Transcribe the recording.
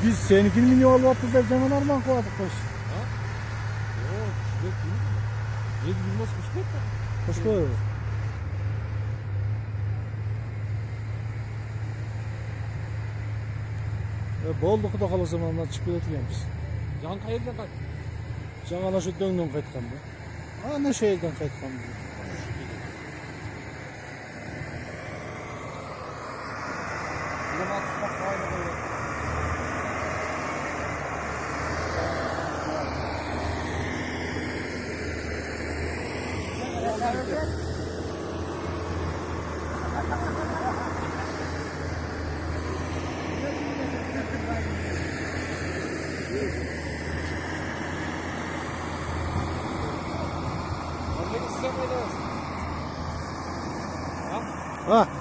Biz seninkini mi yuvarlatıp da Cemal Arman kovadık koş. Ha? Yok, kuşbek değil mi? Yedi bilmez kuşbek de. Koş koy. Bolduk da kalı zamanlar çıkıyor etkilemiş. Can kayırda kay. Cana şu döndüm kayıtkan mı? Ha ne şeyden kayıtkan mı? Anne size böyle olsun. Ha? Ha